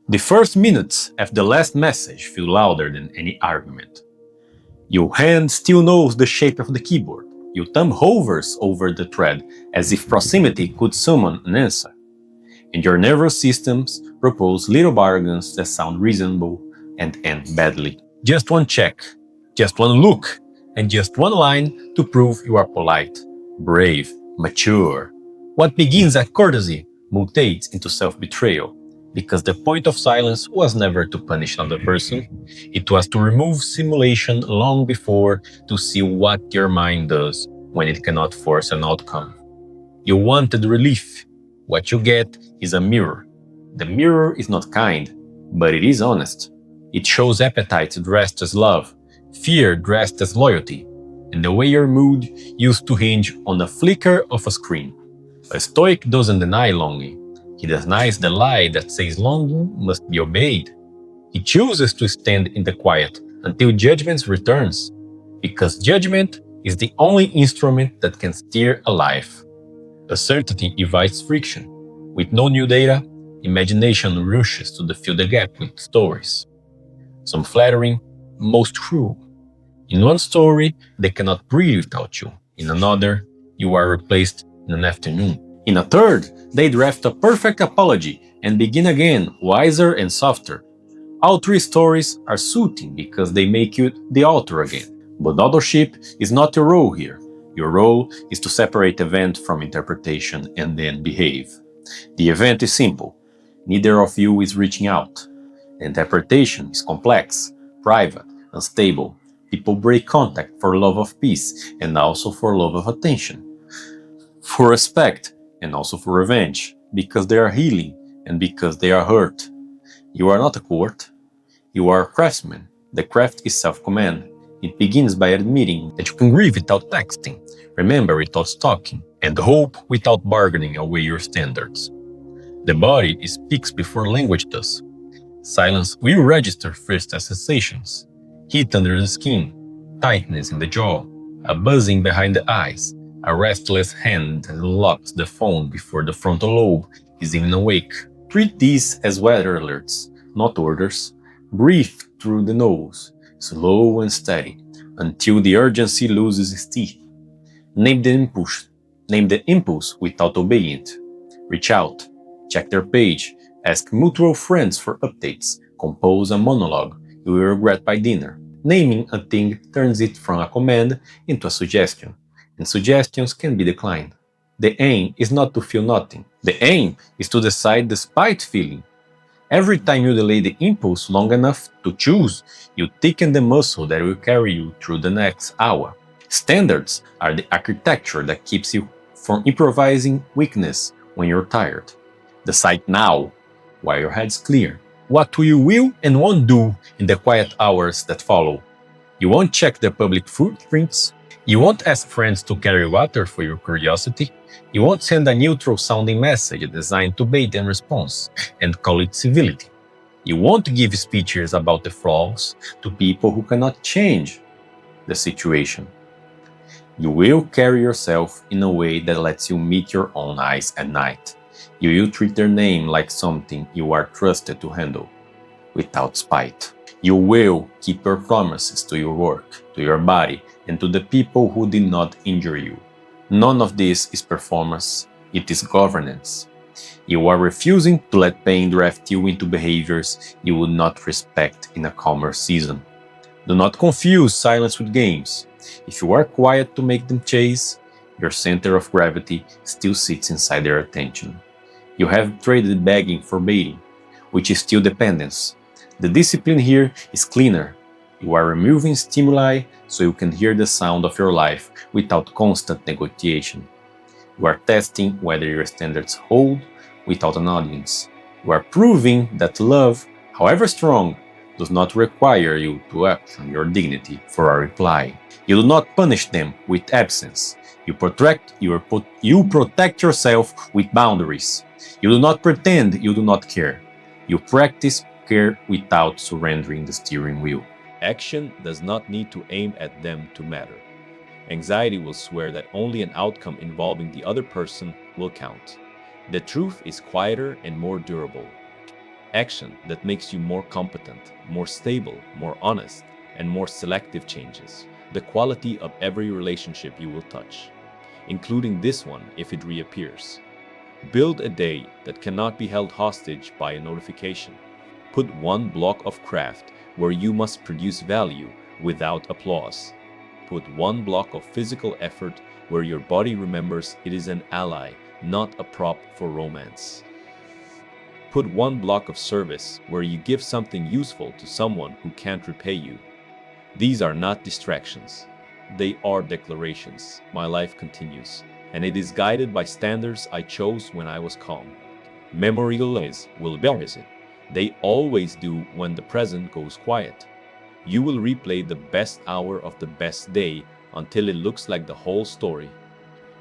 The first minutes of the last message feel louder than any argument. Your hand still knows the shape of the keyboard. Your thumb hovers over the thread as if proximity could summon an answer. And your nervous systems propose little bargains that sound reasonable and end badly. Just one check, just one look, and just one line to prove you are polite, brave, mature. What begins as courtesy mutates into self-betrayal, because the point of silence was never to punish another person, it was to remove simulation long before to see what your mind does when it cannot force an outcome. You wanted relief. What you get is a mirror. The mirror is not kind, but it is honest. It shows appetite dressed as love, fear dressed as loyalty, and the way your mood used to hinge on the flicker of a screen. A Stoic doesn't deny longing. He denies the lie that says longing must be obeyed. He chooses to stand in the quiet until judgment returns, because judgment is the only instrument that can steer a life. A certainty invites friction. With no new data, imagination rushes to fill the gap with stories. Some flattering, most true. In one story, they cannot breathe without you. In another, you are replaced in an afternoon. In a third, they draft a perfect apology and begin again, wiser and softer. All three stories are soothing because they make you the author again. But authorship is not your role here. Your role is to separate event from interpretation and then behave. The event is simple. Neither of you is reaching out. The interpretation is complex, private, unstable. People break contact for love of peace and also for love of attention. For respect and also for revenge, because they are healing and because they are hurt. You are not a court. You are a craftsman. The craft is self-command. It begins by admitting that you can grieve without texting, remember without stalking, and hope without bargaining away your standards. The body speaks before language does. Silence will register first as sensations. Heat under the skin, tightness in the jaw, a buzzing behind the eyes, a restless hand that locks the phone before the frontal lobe is even awake. Treat these as weather alerts, not orders. Breathe through the nose, slow and steady, until the urgency loses its teeth. Name the impulse without obeying it. Reach out, check their page, ask mutual friends for updates, compose a monologue you will regret by dinner. Naming a thing turns it from a command into a suggestion, and suggestions can be declined. The aim is not to feel nothing. The aim is to decide despite feeling. Every time you delay the impulse long enough to choose, you thicken the muscle that will carry you through the next hour. Standards are the architecture that keeps you from improvising weakness when you're tired. Decide now, while your head's clear, what you will and won't do in the quiet hours that follow. You won't check the public footprints. You won't ask friends to carry water for your curiosity. You won't send a neutral sounding message designed to bait and response and call it civility. You won't give speeches about the flaws to people who cannot change the situation. You will carry yourself in a way that lets you meet your own eyes at night. You will treat their name like something you are trusted to handle, without spite. You will keep your promises to your work, to your body, and to the people who did not injure you. None of this is performance, it is governance. You are refusing to let pain draft you into behaviors you would not respect in a calmer season. Do not confuse silence with games. If you are quiet to make them chase, your center of gravity still sits inside their attention. You have traded begging for baiting, which is still dependence. The discipline here is cleaner. You are removing stimuli so you can hear the sound of your life without constant negotiation. You are testing whether your standards hold without an audience. You are proving that love, however strong, does not require you to act on your dignity for a reply. You do not punish them with absence. You protect yourself with boundaries. You do not pretend you do not care. You practice care without surrendering the steering wheel. Action does not need to aim at them to matter. Anxiety will swear that only an outcome involving the other person will count. The truth is quieter and more durable. Action that makes you more competent, more stable, more honest, and more selective changes the quality of every relationship you will touch, including this one if it reappears. Build a day that cannot be held hostage by a notification. Put one block of craft where you must produce value without applause. Put one block of physical effort where your body remembers it is an ally, not a prop for romance. Put one block of service where you give something useful to someone who can't repay you. These are not distractions. They are declarations. My life continues, and it is guided by standards I chose when I was calm. Memory always will buries it. They always do when the present goes quiet. You will replay the best hour of the best day until it looks like the whole story.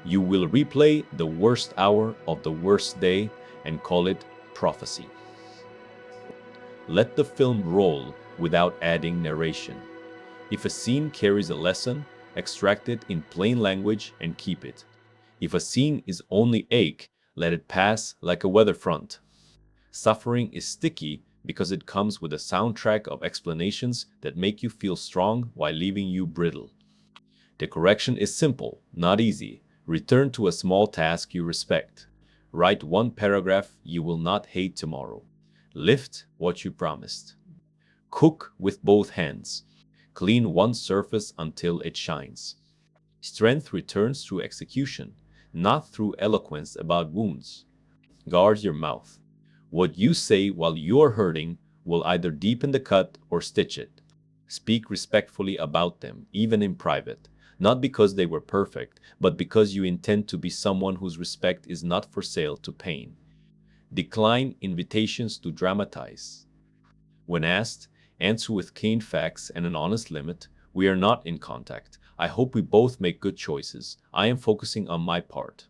You will replay the worst hour of the worst day and call it prophecy. Let the film roll without adding narration. If a scene carries a lesson, extract it in plain language and keep it. If a scene is only ache, let it pass like a weather front. Suffering is sticky because it comes with a soundtrack of explanations that make you feel strong while leaving you brittle. The correction is simple, not easy. Return to a small task you respect. Write one paragraph you will not hate tomorrow. Lift what you promised. Cook with both hands. Clean one surface until it shines. Strength returns through execution, not through eloquence about wounds. Guard your mouth. What you say while you're hurting will either deepen the cut or stitch it. Speak respectfully about them, even in private, not because they were perfect, but because you intend to be someone whose respect is not for sale to pain. Decline invitations to dramatize. When asked, answer with clean facts and an honest limit. We are not in contact. I hope we both make good choices. I am focusing on my part.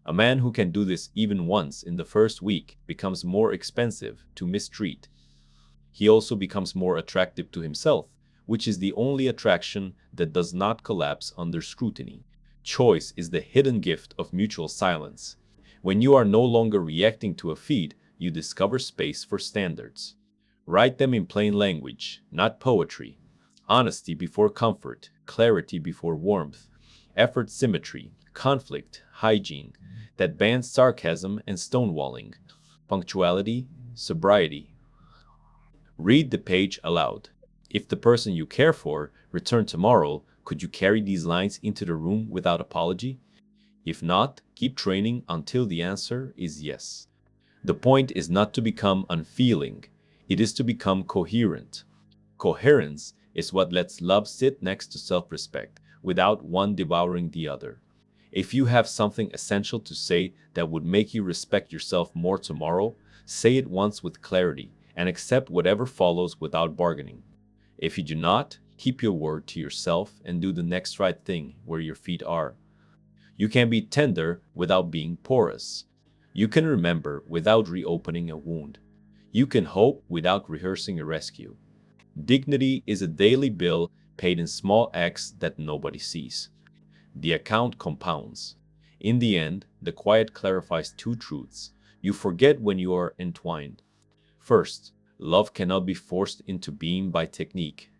A man who can do this even once in the first week becomes more expensive to mistreat. He also becomes more attractive to himself, which is the only attraction that does not collapse under scrutiny. Choice is the hidden gift of mutual silence. When you are no longer reacting to a feed, you discover space for standards. Write them in plain language, not poetry. Honesty before comfort, clarity before warmth, effort symmetry, conflict, hygiene, that bans sarcasm and stonewalling, punctuality, sobriety. Read the page aloud. If the person you care for returned tomorrow, could you carry these lines into the room without apology? If not, keep training until the answer is yes. The point is not to become unfeeling, it is to become coherent. Coherence is what lets love sit next to self respect without one devouring the other. If you have something essential to say that would make you respect yourself more tomorrow, say it once with clarity and accept whatever follows without bargaining. If you do not, keep your word to yourself and do the next right thing where your feet are. You can be tender without being porous. You can remember without reopening a wound. You can hope without rehearsing a rescue. Dignity is a daily bill paid in small acts that nobody sees. The account compounds. In the end, the quiet clarifies two truths. You forget when you are entwined. First, love cannot be forced into being by technique.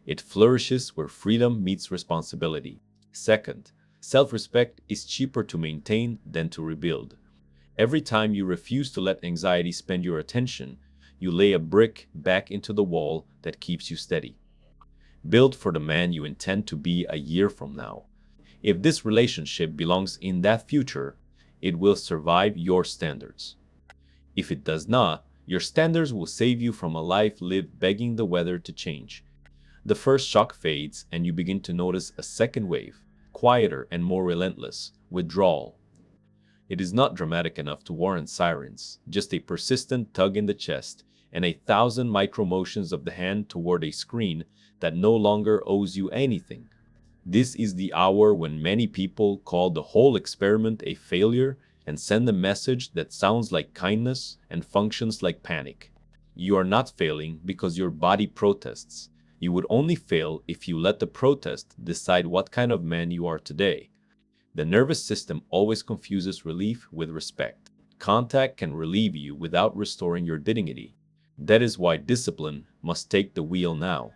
It flourishes where freedom meets responsibility. Second, self respect is cheaper to maintain than to rebuild. Every time you refuse to let anxiety spend your attention, you lay a brick back into the wall that keeps you steady. Build for the man you intend to be a year from now. If this relationship belongs in that future, it will survive your standards. If it does not, your standards will save you from a life lived begging the weather to change. The first shock fades, and you begin to notice a second wave, quieter and more relentless withdrawal. It is not dramatic enough to warrant sirens, just a persistent tug in the chest and a thousand micro motions of the hand toward a screen that no longer owes you anything. This is the hour when many people call the whole experiment a failure and send a message that sounds like kindness and functions like panic. You are not failing because your body protests. You would only fail if you let the protest decide what kind of man you are today. The nervous system always confuses relief with respect. Contact can relieve you without restoring your dignity. That is why discipline must take the wheel now.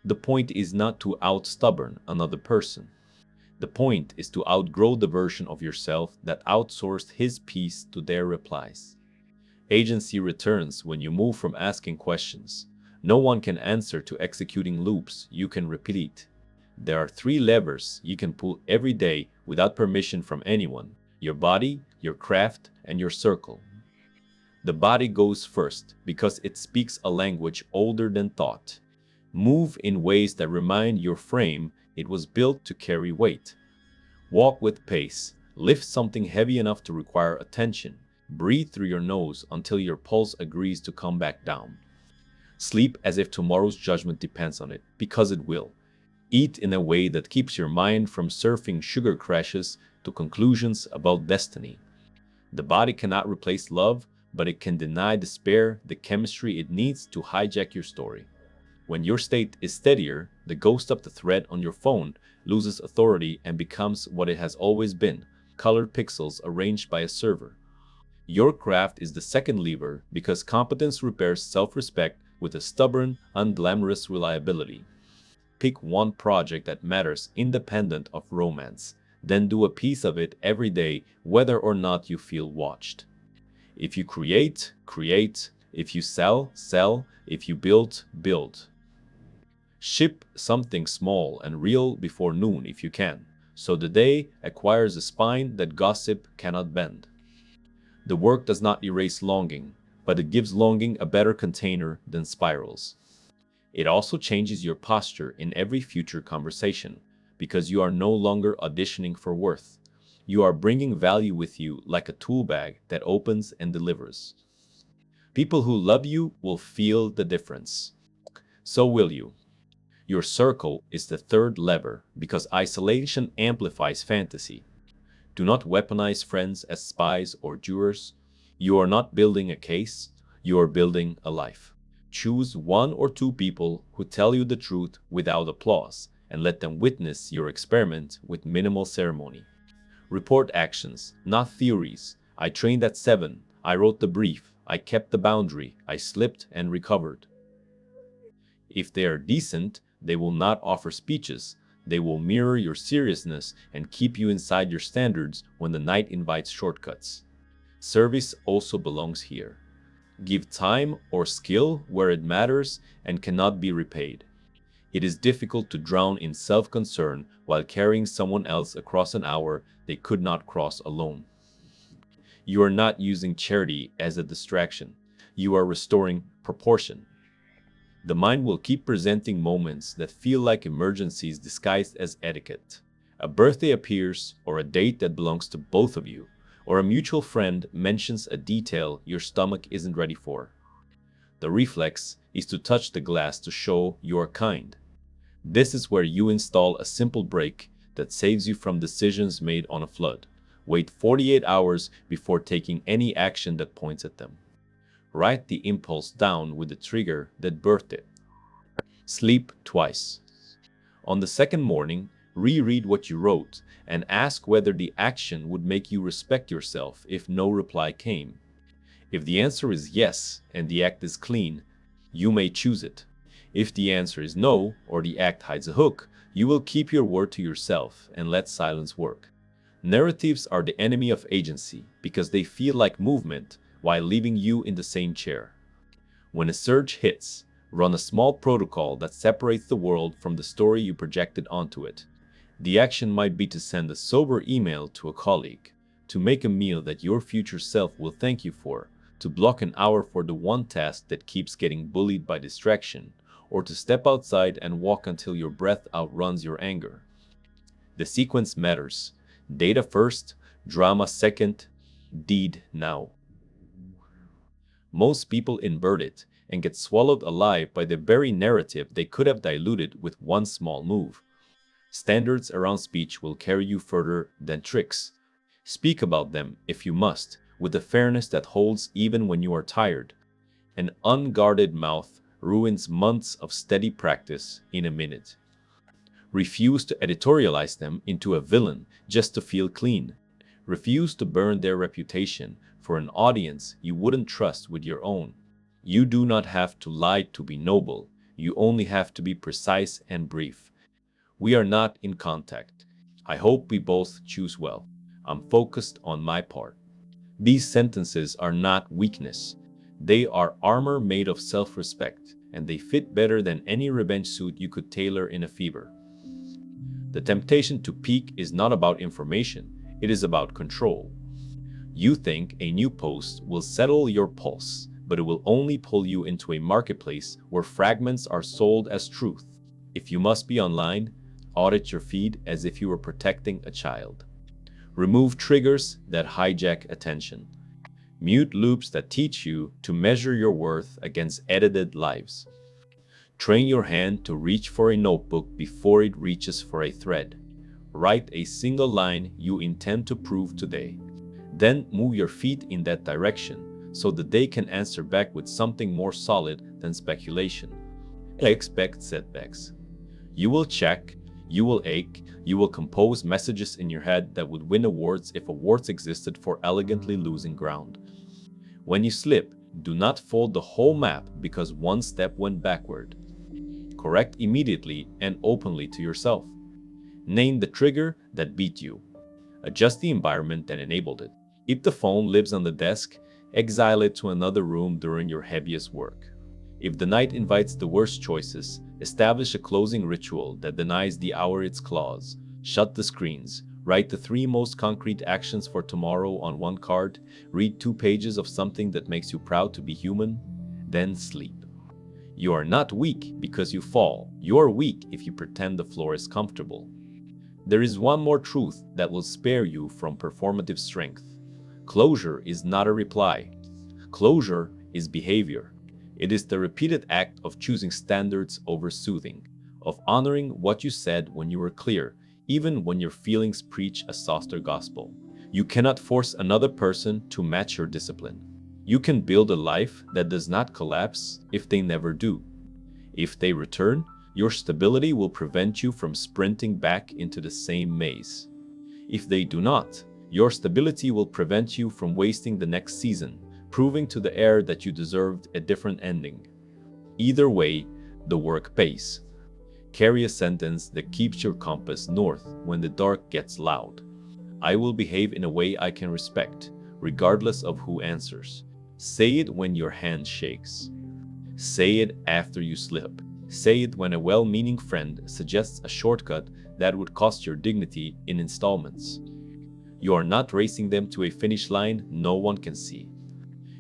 The point is not to out-stubborn another person. The point is to outgrow the version of yourself that outsourced his peace to their replies. Agency returns when you move from asking questions. No one can answer to executing loops you can repeat. There are three levers you can pull every day without permission from anyone: your body, your craft, and your circle. The body goes first because it speaks a language older than thought. Move in ways that remind your frame it was built to carry weight. Walk with pace. Lift something heavy enough to require attention. Breathe through your nose until your pulse agrees to come back down. Sleep as if tomorrow's judgment depends on it, because it will. Eat in a way that keeps your mind from surfing sugar crashes to conclusions about destiny. The body cannot replace love, but it can deny despair the chemistry it needs to hijack your story. When your state is steadier, the ghost of the thread on your phone loses authority and becomes what it has always been: colored pixels arranged by a server. Your craft is the second lever because competence repairs self-respect with a stubborn, unglamorous reliability. Pick one project that matters independent of romance, then do a piece of it every day, whether or not you feel watched. If you create, create. If you sell, sell. If you build, build. Ship something small and real before noon if you can, so the day acquires a spine that gossip cannot bend. The work does not erase longing, but it gives longing a better container than spirals. It also changes your posture in every future conversation, because you are no longer auditioning for worth. You are bringing value with you like a tool bag that opens and delivers. People who love you will feel the difference. So will you. Your circle is the third lever because isolation amplifies fantasy. Do not weaponize friends as spies or jurors. You are not building a case, you are building a life. Choose one or two people who tell you the truth without applause and let them witness your experiment with minimal ceremony. Report actions, not theories. I trained at 7. I wrote the brief. I kept the boundary. I slipped and recovered. If they are decent, they will not offer speeches. They will mirror your seriousness and keep you inside your standards when the night invites shortcuts. Service also belongs here. Give time or skill where it matters and cannot be repaid. It is difficult to drown in self-concern while carrying someone else across an hour they could not cross alone. You are not using charity as a distraction. You are restoring proportion. The mind will keep presenting moments that feel like emergencies disguised as etiquette. A birthday appears, or a date that belongs to both of you, or a mutual friend mentions a detail your stomach isn't ready for. The reflex is to touch the glass to show you are kind. This is where you install a simple brake that saves you from decisions made on a flood. Wait 48 hours before taking any action that points at them. Write the impulse down with the trigger that birthed it. Sleep twice. On the second morning, reread what you wrote and ask whether the action would make you respect yourself if no reply came. If the answer is yes and the act is clean, you may choose it. If the answer is no or the act hides a hook, you will keep your word to yourself and let silence work. Narratives are the enemy of agency because they feel like movement while leaving you in the same chair. When a surge hits, run a small protocol that separates the world from the story you projected onto it. The action might be to send a sober email to a colleague, to make a meal that your future self will thank you for, to block an hour for the one task that keeps getting bullied by distraction, or to step outside and walk until your breath outruns your anger. The sequence matters. Data first, drama second, deed now. Most people invert it and get swallowed alive by the very narrative they could have diluted with one small move. Standards around speech will carry you further than tricks. Speak about them, if you must, with the fairness that holds even when you are tired. An unguarded mouth ruins months of steady practice in a minute. Refuse to editorialize them into a villain just to feel clean. Refuse to burn their reputation for an audience you wouldn't trust with your own. You do not have to lie to be noble. You only have to be precise and brief. We are not in contact. I hope we both choose well. I'm focused on my part. These sentences are not weakness. They are armor made of self-respect, and they fit better than any revenge suit you could tailor in a fever. The temptation to peak is not about information, it is about control. You think a new post will settle your pulse, but it will only pull you into a marketplace where fragments are sold as truth. If you must be online, audit your feed as if you were protecting a child. Remove triggers that hijack attention. Mute loops that teach you to measure your worth against edited lives. Train your hand to reach for a notebook before it reaches for a thread. Write a single line you intend to prove today. Then move your feet in that direction so that they can answer back with something more solid than speculation. Expect setbacks. You will check, you will ache, you will compose messages in your head that would win awards if awards existed for elegantly losing ground. When you slip, do not fold the whole map because one step went backward. Correct immediately and openly to yourself. Name the trigger that beat you. Adjust the environment that enabled it. If the phone lives on the desk, exile it to another room during your heaviest work. If the night invites the worst choices, establish a closing ritual that denies the hour its claws. Shut the screens. Write the 3 most concrete actions for tomorrow on one card. Read 2 pages of something that makes you proud to be human. Then sleep. You are not weak because you fall. You are weak if you pretend the floor is comfortable. There is one more truth that will spare you from performative strength. Closure is not a reply. Closure is behavior. It is the repeated act of choosing standards over soothing, of honoring what you said when you were clear, even when your feelings preach a softer gospel. You cannot force another person to match your discipline. You can build a life that does not collapse if they never do. If they return, your stability will prevent you from sprinting back into the same maze. If they do not, your stability will prevent you from wasting the next season, proving to the air that you deserved a different ending. Either way, the work pays. Carry a sentence that keeps your compass north when the dark gets loud. I will behave in a way I can respect, regardless of who answers. Say it when your hand shakes. Say it after you slip. Say it when a well-meaning friend suggests a shortcut that would cost your dignity in installments. You are not racing them to a finish line no one can see.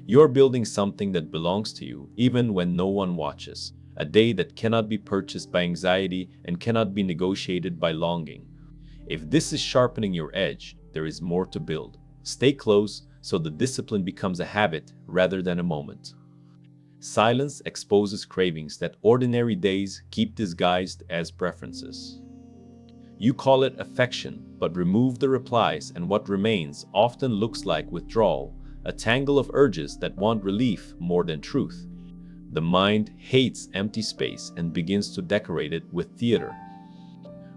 You are building something that belongs to you, even when no one watches. A day that cannot be purchased by anxiety and cannot be negotiated by longing. If this is sharpening your edge, there is more to build. Stay close so the discipline becomes a habit rather than a moment. Silence exposes cravings that ordinary days keep disguised as preferences. You call it affection, but remove the replies and what remains often looks like withdrawal, a tangle of urges that want relief more than truth. The mind hates empty space and begins to decorate it with theater.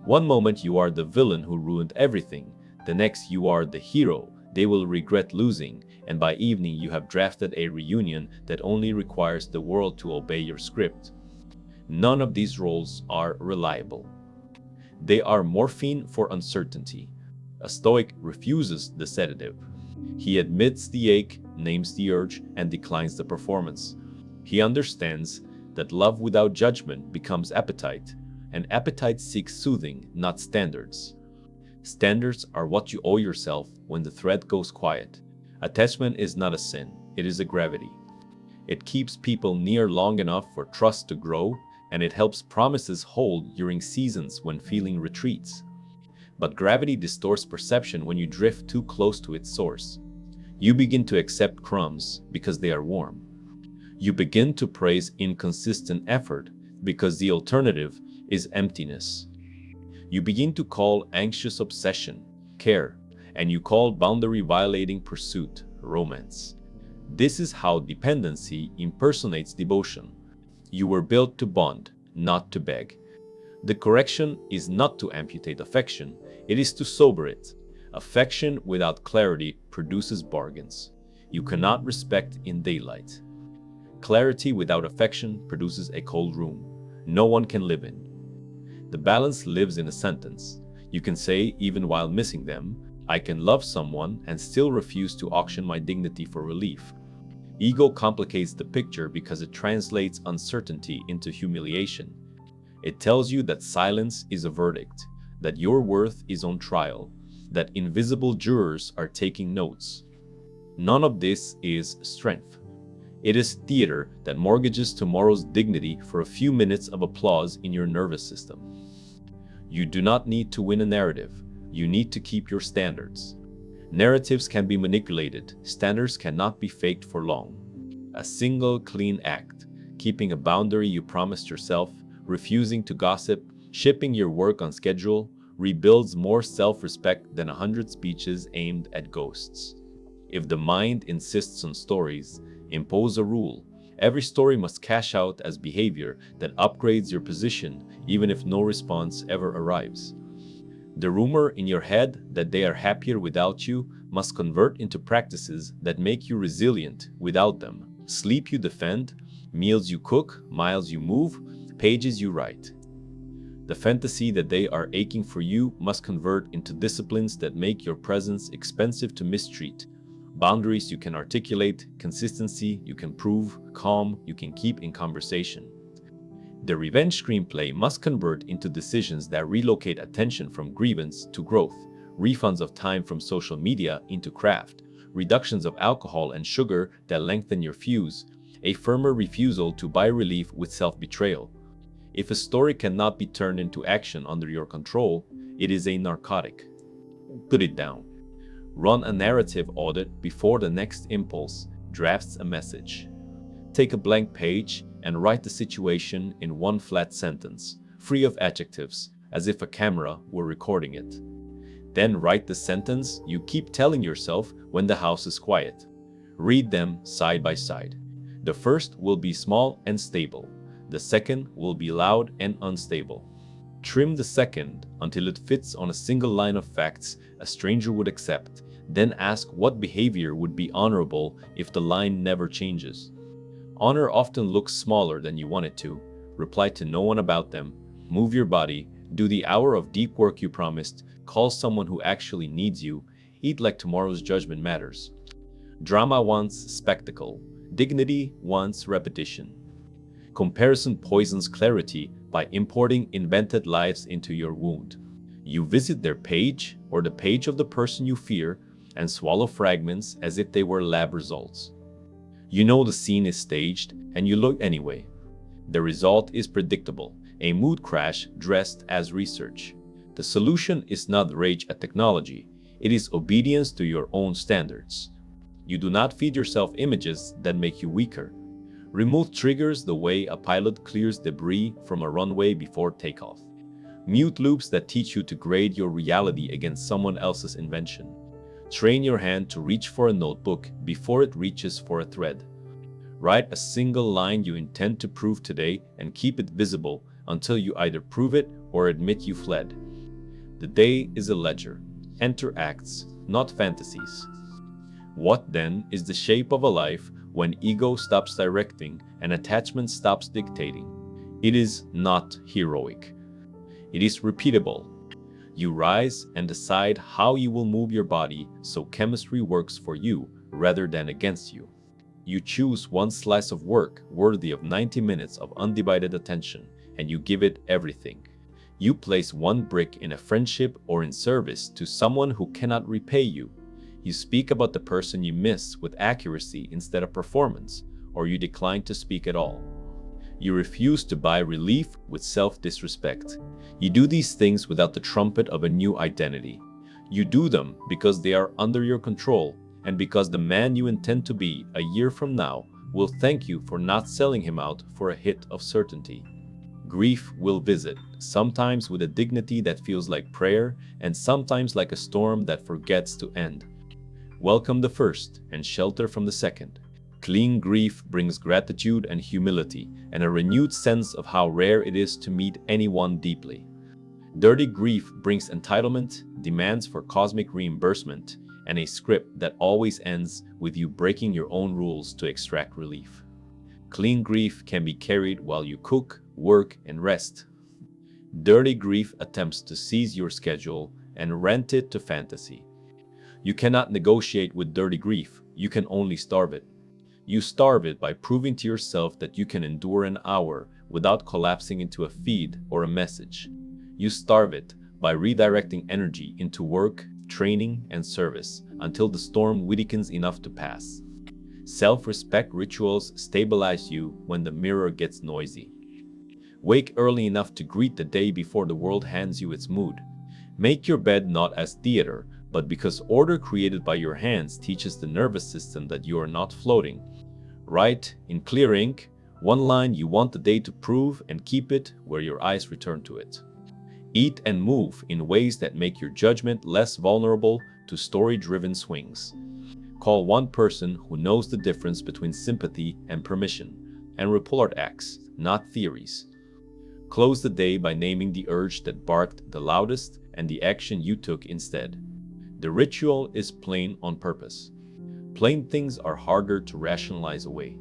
One moment you are the villain who ruined everything, the next you are the hero they will regret losing, and by evening you have drafted a reunion that only requires the world to obey your script. None of these roles are reliable. They are morphine for uncertainty. A Stoic refuses the sedative. He admits the ache, names the urge, and declines the performance. He understands that love without judgment becomes appetite, and appetite seeks soothing, not standards. Standards are what you owe yourself when the thread goes quiet. Attachment is not a sin, it is a gravity. It keeps people near long enough for trust to grow, and it helps promises hold during seasons when feeling retreats. But gravity distorts perception when you drift too close to its source. You begin to accept crumbs because they are warm. You begin to praise inconsistent effort because the alternative is emptiness. You begin to call anxious obsession care, and you call boundary-violating pursuit romance. This is how dependency impersonates devotion. You were built to bond, not to beg. The correction is not to amputate affection, it is to sober it. Affection without clarity produces bargains. You cannot respect in daylight. Clarity without affection produces a cold room no one can live in. The balance lives in a sentence. You can say, even while missing them, I can love someone and still refuse to auction my dignity for relief. Ego complicates the picture because it translates uncertainty into humiliation. It tells you that silence is a verdict, that your worth is on trial, that invisible jurors are taking notes. None of this is strength. It is theater that mortgages tomorrow's dignity for a few minutes of applause in your nervous system. You do not need to win a narrative. You need to keep your standards. Narratives can be manipulated. Standards cannot be faked for long. A single clean act, keeping a boundary you promised yourself, refusing to gossip, shipping your work on schedule, rebuilds more self-respect than 100 speeches aimed at ghosts. If the mind insists on stories, impose a rule. Every story must cash out as behavior that upgrades your position even if no response ever arrives. The rumor in your head that they are happier without you must convert into practices that make you resilient without them. Sleep you defend, meals you cook, miles you move, pages you write. The fantasy that they are aching for you must convert into disciplines that make your presence expensive to mistreat. Boundaries you can articulate, consistency you can prove, calm you can keep in conversation. The revenge screenplay must convert into decisions that relocate attention from grievance to growth, refunds of time from social media into craft, reductions of alcohol and sugar that lengthen your fuse, a firmer refusal to buy relief with self-betrayal. If a story cannot be turned into action under your control, it is a narcotic. Put it down. Run a narrative audit before the next impulse drafts a message. Take a blank page and write the situation in one flat sentence, free of adjectives, as if a camera were recording it. Then write the sentence you keep telling yourself when the house is quiet. Read them side by side. The first will be small and stable. The second will be loud and unstable. Trim the second until it fits on a single line of facts a stranger would accept. Then ask what behavior would be honorable if the line never changes. Honor often looks smaller than you want it to. Reply to no one about them. Move your body. Do the hour of deep work you promised. Call someone who actually needs you. Eat like tomorrow's judgment matters. Drama wants spectacle. Dignity wants repetition. Comparison poisons clarity by importing invented lives into your wound. You visit their page or the page of the person you fear and swallow fragments as if they were lab results. You know the scene is staged and you look anyway. The result is predictable, a mood crash dressed as research. The solution is not rage at technology, it is obedience to your own standards. You do not feed yourself images that make you weaker. Remove triggers the way a pilot clears debris from a runway before takeoff. Mute loops that teach you to grade your reality against someone else's invention. Train your hand to reach for a notebook before it reaches for a thread. Write a single line you intend to prove today and keep it visible until you either prove it or admit you fled. The day is a ledger. Enter acts, not fantasies. What then is the shape of a life when ego stops directing and attachment stops dictating? It is not heroic. It is repeatable. You rise and decide how you will move your body so chemistry works for you rather than against you. You choose one slice of work worthy of 90 minutes of undivided attention and you give it everything. You place one brick in a friendship or in service to someone who cannot repay you. You speak about the person you miss with accuracy instead of performance, or you decline to speak at all. You refuse to buy relief with self-disrespect. You do these things without the trumpet of a new identity. You do them because they are under your control and because the man you intend to be a year from now will thank you for not selling him out for a hit of certainty. Grief will visit, sometimes with a dignity that feels like prayer and sometimes like a storm that forgets to end. Welcome the first and shelter from the second. Clean grief brings gratitude and humility and a renewed sense of how rare it is to meet anyone deeply. Dirty grief brings entitlement, demands for cosmic reimbursement, and a script that always ends with you breaking your own rules to extract relief. Clean grief can be carried while you cook, work, and rest. Dirty grief attempts to seize your schedule and rent it to fantasy. You cannot negotiate with dirty grief, you can only starve it. You starve it by proving to yourself that you can endure an hour without collapsing into a feed or a message. You starve it by redirecting energy into work, training, and service until the storm weakens enough to pass. Self-respect rituals stabilize you when the mirror gets noisy. Wake early enough to greet the day before the world hands you its mood. Make your bed not as theater, but because order created by your hands teaches the nervous system that you are not floating. Write, in clear ink, one line you want the day to prove and keep it where your eyes return to it. Eat and move in ways that make your judgment less vulnerable to story-driven swings. Call one person who knows the difference between sympathy and permission, and report acts, not theories. Close the day by naming the urge that barked the loudest and the action you took instead. The ritual is plain on purpose. Plain things are harder to rationalize away.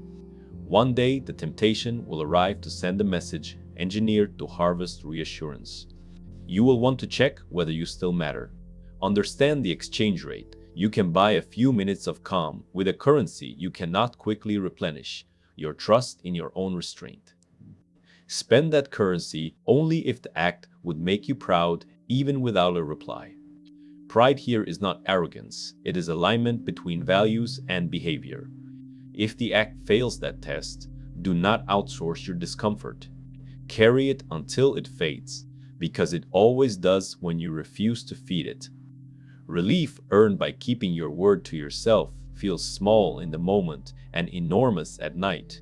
One day, the temptation will arrive to send a message engineered to harvest reassurance. You will want to check whether you still matter. Understand the exchange rate. You can buy a few minutes of calm with a currency you cannot quickly replenish, your trust in your own restraint. Spend that currency only if the act would make you proud, even without a reply. Pride here is not arrogance, it is alignment between values and behavior. If the act fails that test, do not outsource your discomfort. Carry it until it fades, because it always does when you refuse to feed it. Relief earned by keeping your word to yourself feels small in the moment and enormous at night.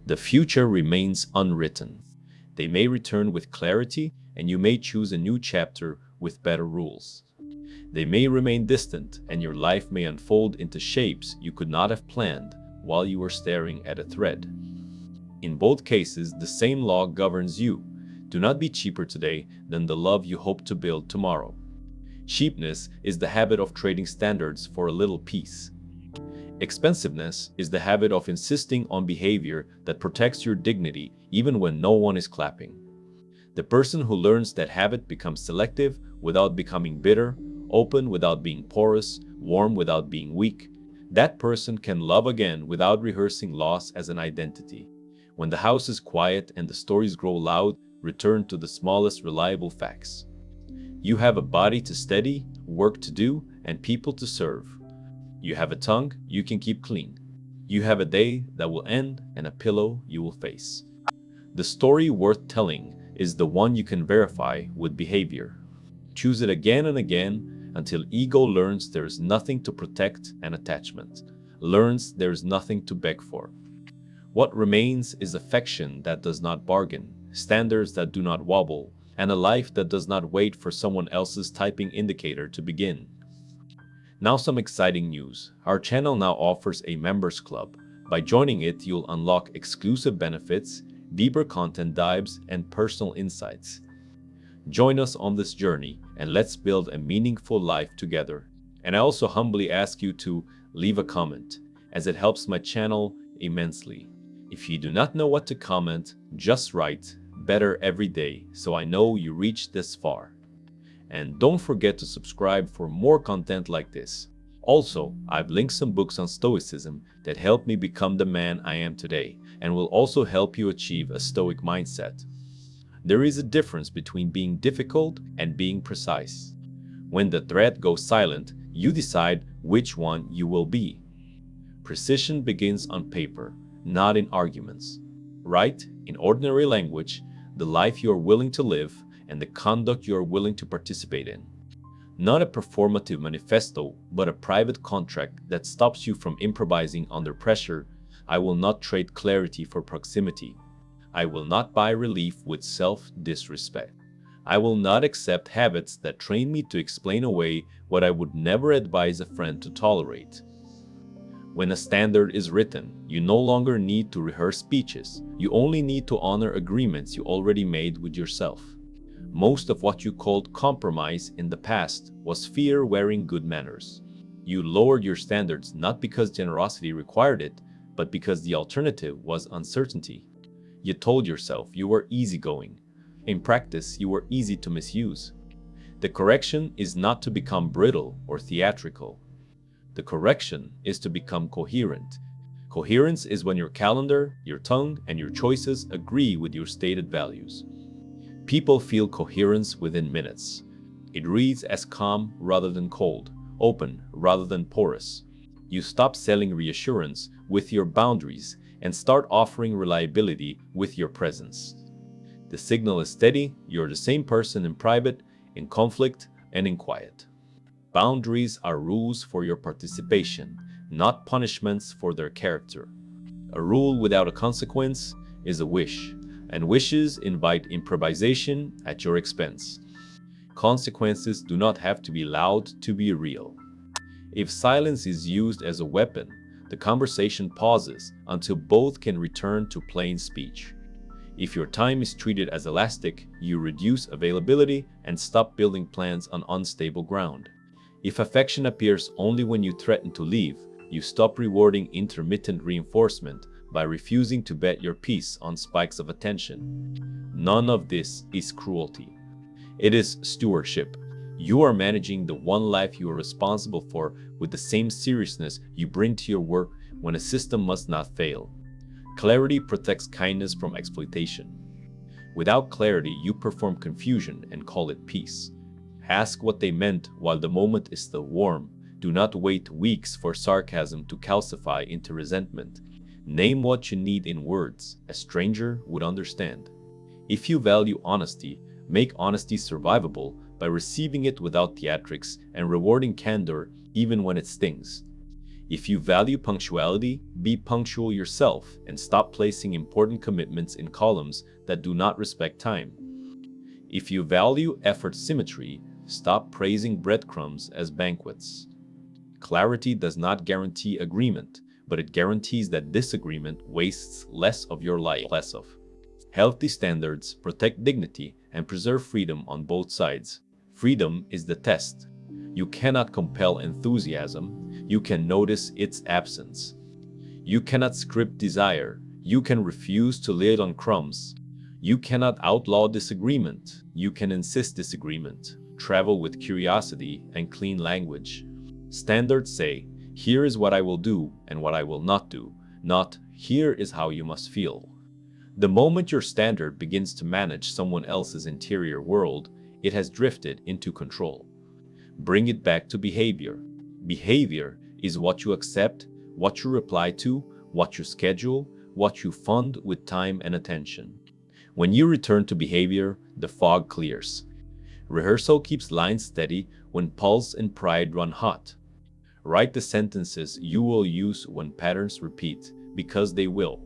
The future remains unwritten. They may return with clarity, and you may choose a new chapter with better rules. They may remain distant, and your life may unfold into shapes you could not have planned while you were staring at a thread. In both cases, the same law governs you. Do not be cheaper today than the love you hope to build tomorrow. Cheapness is the habit of trading standards for a little peace. Expensiveness is the habit of insisting on behavior that protects your dignity even when no one is clapping. The person who learns that habit becomes selective without becoming bitter, open without being porous, warm without being weak. That person can love again without rehearsing loss as an identity. When the house is quiet and the stories grow loud, return to the smallest reliable facts. You have a body to steady, work to do, and people to serve. You have a tongue you can keep clean. You have a day that will end and a pillow you will face. The story worth telling is the one you can verify with behavior. Choose it again and again until ego learns there is nothing to protect and attachment learns there is nothing to beg for. What remains is affection that does not bargain, standards that do not wobble, and a life that does not wait for someone else's typing indicator to begin. Now some exciting news. Our channel now offers a members club. By joining it, you'll unlock exclusive benefits, deeper content dives, and personal insights. Join us on this journey and let's build a meaningful life together. And I also humbly ask you to leave a comment, as it helps my channel immensely. If you do not know what to comment, just write "better every day" so I know you reached this far. And don't forget to subscribe for more content like this. Also, I've linked some books on Stoicism that helped me become the man I am today and will also help you achieve a Stoic mindset. There is a difference between being difficult and being precise. When the thread goes silent, you decide which one you will be. Precision begins on paper, not in arguments. Write, in ordinary language, the life you are willing to live and the conduct you are willing to participate in. Not a performative manifesto, but a private contract that stops you from improvising under pressure. I will not trade clarity for proximity. I will not buy relief with self-disrespect. I will not accept habits that train me to explain away what I would never advise a friend to tolerate. When a standard is written, you no longer need to rehearse speeches. You only need to honor agreements you already made with yourself. Most of what you called compromise in the past was fear wearing good manners. You lowered your standards not because generosity required it, but because the alternative was uncertainty. You told yourself you were easygoing. In practice, you were easy to misuse. The correction is not to become brittle or theatrical. The correction is to become coherent. Coherence is when your calendar, your tongue, and your choices agree with your stated values. People feel coherence within minutes. It reads as calm rather than cold, open rather than porous. You stop selling reassurance with your boundaries and start offering reliability with your presence. The signal is steady, you're the same person in private, in conflict, and in quiet. Boundaries are rules for your participation, not punishments for their character. A rule without a consequence is a wish, and wishes invite improvisation at your expense. Consequences do not have to be loud to be real. If silence is used as a weapon, the conversation pauses until both can return to plain speech. If your time is treated as elastic, you reduce availability and stop building plans on unstable ground. If affection appears only when you threaten to leave, you stop rewarding intermittent reinforcement by refusing to bet your peace on spikes of attention. None of this is cruelty. It is stewardship. You are managing the one life you are responsible for with the same seriousness you bring to your work when a system must not fail. Clarity protects kindness from exploitation. Without clarity, you perform confusion and call it peace. Ask what they meant while the moment is still warm. Do not wait weeks for sarcasm to calcify into resentment. Name what you need in words. A stranger would understand. If you value honesty, make honesty survivable by receiving it without theatrics and rewarding candor even when it stings. If you value punctuality, be punctual yourself and stop placing important commitments in columns that do not respect time. If you value effort symmetry, stop praising breadcrumbs as banquets. Clarity does not guarantee agreement, but it guarantees that disagreement wastes less of your life. Healthy standards protect dignity and preserve freedom on both sides. Freedom is the test. You cannot compel enthusiasm, you can notice its absence. You cannot script desire, you can refuse to live on crumbs. You cannot outlaw disagreement, you can insist disagreement. Travel with curiosity and clean language. Standards say, here is what I will do and what I will not do, not here is how you must feel. The moment your standard begins to manage someone else's interior world, it has drifted into control. Bring it back to behavior. Behavior is what you accept, what you reply to, what you schedule, what you fund with time and attention. When you return to behavior, the fog clears. Rehearsal keeps lines steady when pulse and pride run hot. Write the sentences you will use when patterns repeat, because they will.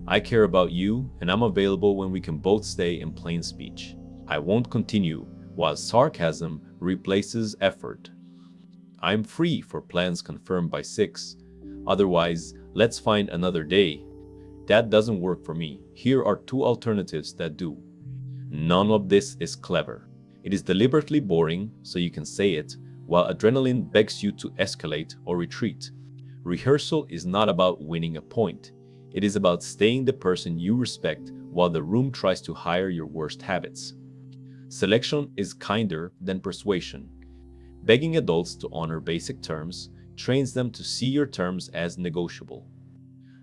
I care about you, and I'm available when we can both stay in plain speech. I won't continue, while sarcasm replaces effort. I'm free for plans confirmed by 6. Otherwise, let's find another day. That doesn't work for me. Here are 2 alternatives that do. None of this is clever. It is deliberately boring so you can say it, while adrenaline begs you to escalate or retreat. Rehearsal is not about winning a point. It is about staying the person you respect while the room tries to hire your worst habits. Selection is kinder than persuasion. Begging adults to honor basic terms trains them to see your terms as negotiable.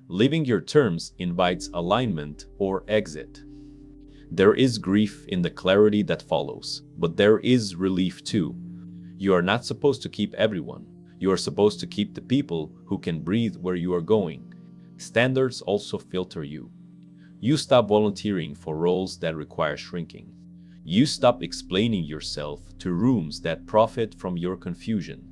Living your terms invites alignment or exit. There is grief in the clarity that follows, but there is relief too. You are not supposed to keep everyone. You are supposed to keep the people who can breathe where you are going. Standards also filter you. You stop volunteering for roles that require shrinking. You stop explaining yourself to rooms that profit from your confusion.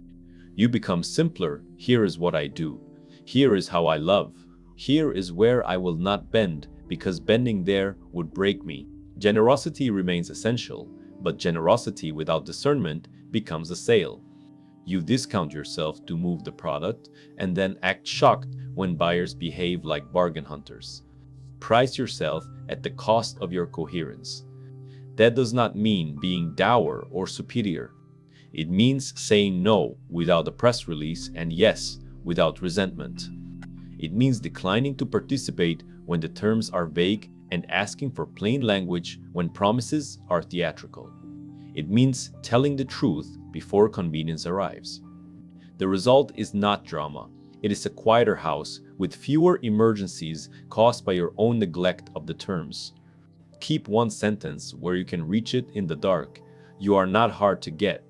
You become simpler. Here is what I do. Here is how I love. Here is where I will not bend, because bending there would break me. Generosity remains essential, but generosity without discernment becomes a sale. You discount yourself to move the product and then act shocked when buyers behave like bargain hunters. Price yourself at the cost of your coherence. That does not mean being dour or superior. It means saying no without a press release and yes without resentment. It means declining to participate when the terms are vague and asking for plain language when promises are theatrical. It means telling the truth before convenience arrives. The result is not drama. It is a quieter house with fewer emergencies caused by your own neglect of the terms. Keep one sentence where you can reach it in the dark. You are not hard to get.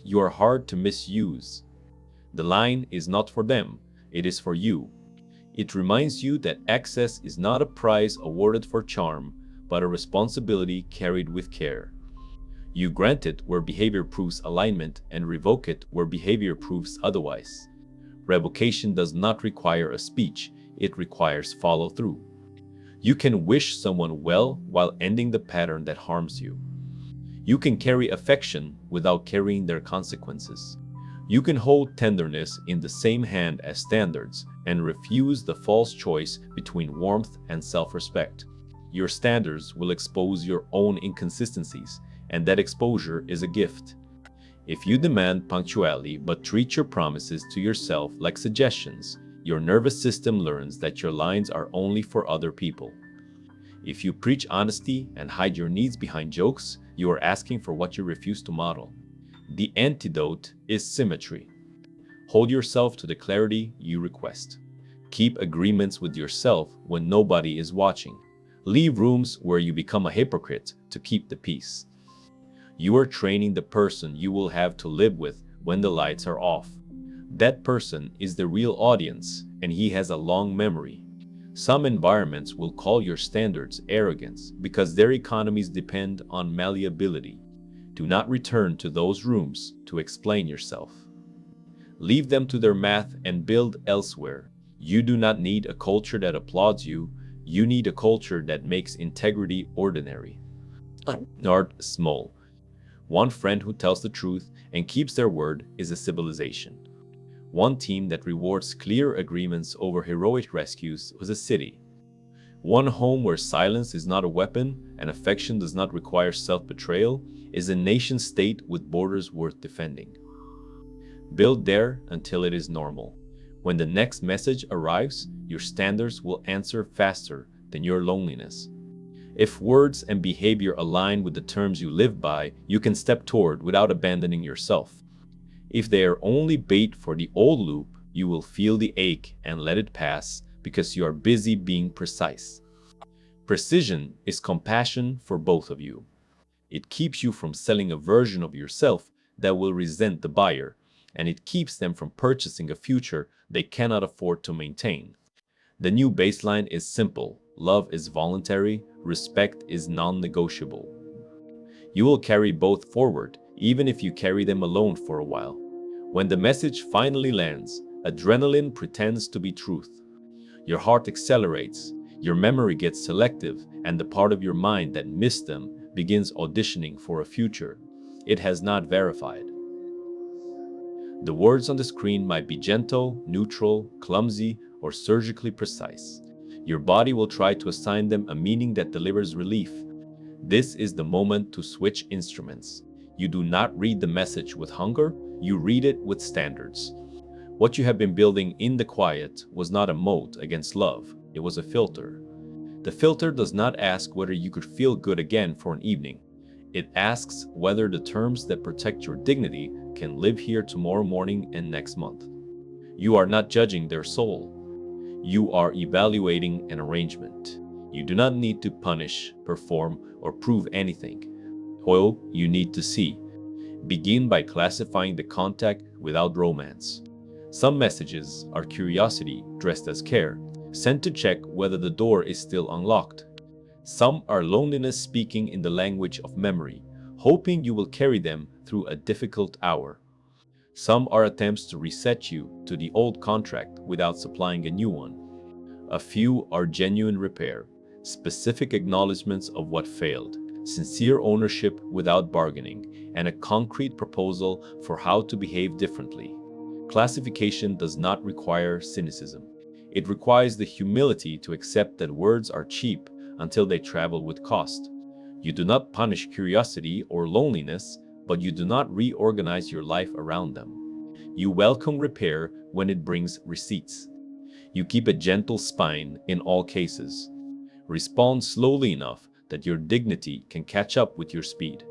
You are hard to misuse. The line is not for them, it is for you. It reminds you that access is not a prize awarded for charm, but a responsibility carried with care. You grant it where behavior proves alignment and revoke it where behavior proves otherwise. Revocation does not require a speech, it requires follow through. You can wish someone well while ending the pattern that harms you. You can carry affection without carrying their consequences. You can hold tenderness in the same hand as standards and refuse the false choice between warmth and self-respect. Your standards will expose your own inconsistencies, and that exposure is a gift. If you demand punctuality but treat your promises to yourself like suggestions, your nervous system learns that your lines are only for other people. If you preach honesty and hide your needs behind jokes, you are asking for what you refuse to model. The antidote is symmetry. Hold yourself to the clarity you request. Keep agreements with yourself when nobody is watching. Leave rooms where you become a hypocrite to keep the peace. You are training the person you will have to live with when the lights are off. That person is the real audience, and he has a long memory. Some environments will call your standards arrogance because their economies depend on malleability. Do not return to those rooms to explain yourself. Leave them to their math and build elsewhere. You do not need a culture that applauds you. You need a culture that makes integrity ordinary. Start small. One friend who tells the truth and keeps their word is a civilization. One team that rewards clear agreements over heroic rescues was a city. One home where silence is not a weapon and affection does not require self-betrayal is a nation-state with borders worth defending. Build there until it is normal. When the next message arrives, your standards will answer faster than your loneliness. If words and behavior align with the terms you live by, you can step toward without abandoning yourself. If they are only bait for the old loop, you will feel the ache and let it pass because you are busy being precise. Precision is compassion for both of you. It keeps you from selling a version of yourself that will resent the buyer, and it keeps them from purchasing a future they cannot afford to maintain. The new baseline is simple. Love is voluntary, respect is non-negotiable. You will carry both forward, even if you carry them alone for a while. When the message finally lands, adrenaline pretends to be truth. Your heart accelerates, your memory gets selective, and the part of your mind that missed them begins auditioning for a future it has not verified. The words on the screen might be gentle, neutral, clumsy, or surgically precise. Your body will try to assign them a meaning that delivers relief. This is the moment to switch instruments. You do not read the message with hunger, you read it with standards. What you have been building in the quiet was not a moat against love, it was a filter. The filter does not ask whether you could feel good again for an evening. It asks whether the terms that protect your dignity can live here tomorrow morning and next month. You are not judging their soul. You are evaluating an arrangement. You do not need to punish, perform, or prove anything. All you need to see. Begin by classifying the contact without romance. Some messages are curiosity dressed as care, sent to check whether the door is still unlocked. Some are loneliness speaking in the language of memory, hoping you will carry them through a difficult hour. Some are attempts to reset you to the old contract without supplying a new one. A few are genuine repair, specific acknowledgments of what failed, sincere ownership without bargaining, and a concrete proposal for how to behave differently. Classification does not require cynicism. It requires the humility to accept that words are cheap until they travel with cost. You do not punish curiosity or loneliness, but you do not reorganize your life around them. You welcome repair when it brings receipts. You keep a gentle spine in all cases. Respond slowly enough that your dignity can catch up with your speed.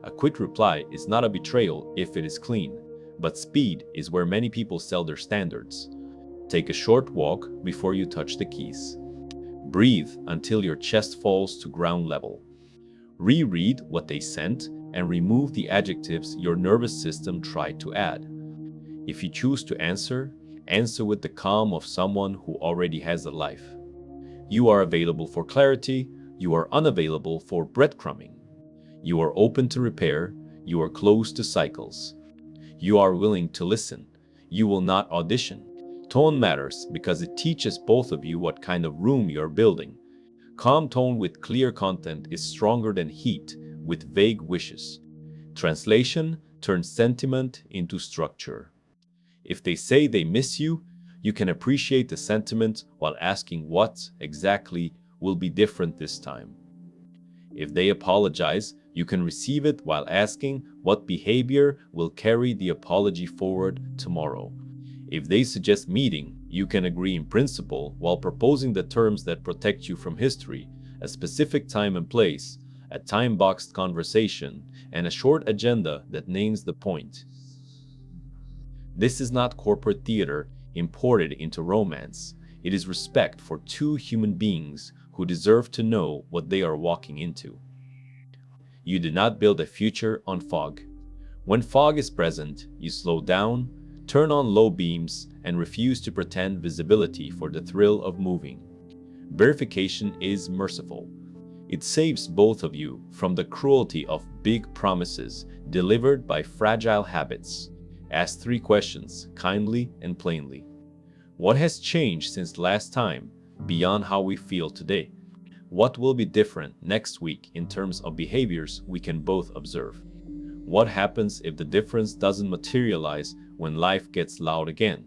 A quick reply is not a betrayal if it is clean, but speed is where many people sell their standards. Take a short walk before you touch the keys. Breathe until your chest falls to ground level. Reread what they sent and remove the adjectives your nervous system tried to add. If you choose to answer, answer with the calm of someone who already has a life. You are available for clarity, you are unavailable for breadcrumbing. You are open to repair, you are close to cycles. You are willing to listen, you will not audition. Tone matters because it teaches both of you what kind of room you're building. Calm tone with clear content is stronger than heat with vague wishes. Translation turns sentiment into structure. If they say they miss you, you can appreciate the sentiment while asking what exactly will be different this time. If they apologize, you can receive it while asking what behavior will carry the apology forward tomorrow. If they suggest meeting, you can agree in principle while proposing the terms that protect you from history, a specific time and place, a time-boxed conversation, and a short agenda that names the point. This is not corporate theater imported into romance. It is respect for two human beings who deserve to know what they are walking into. You do not build a future on fog. When fog is present, you slow down, turn on low beams, and refuse to pretend visibility for the thrill of moving. Verification is merciful. It saves both of you from the cruelty of big promises delivered by fragile habits. Ask 3 questions, kindly and plainly. What has changed since last time, beyond how we feel today? What will be different next week in terms of behaviors we can both observe? What happens if the difference doesn't materialize when life gets loud again?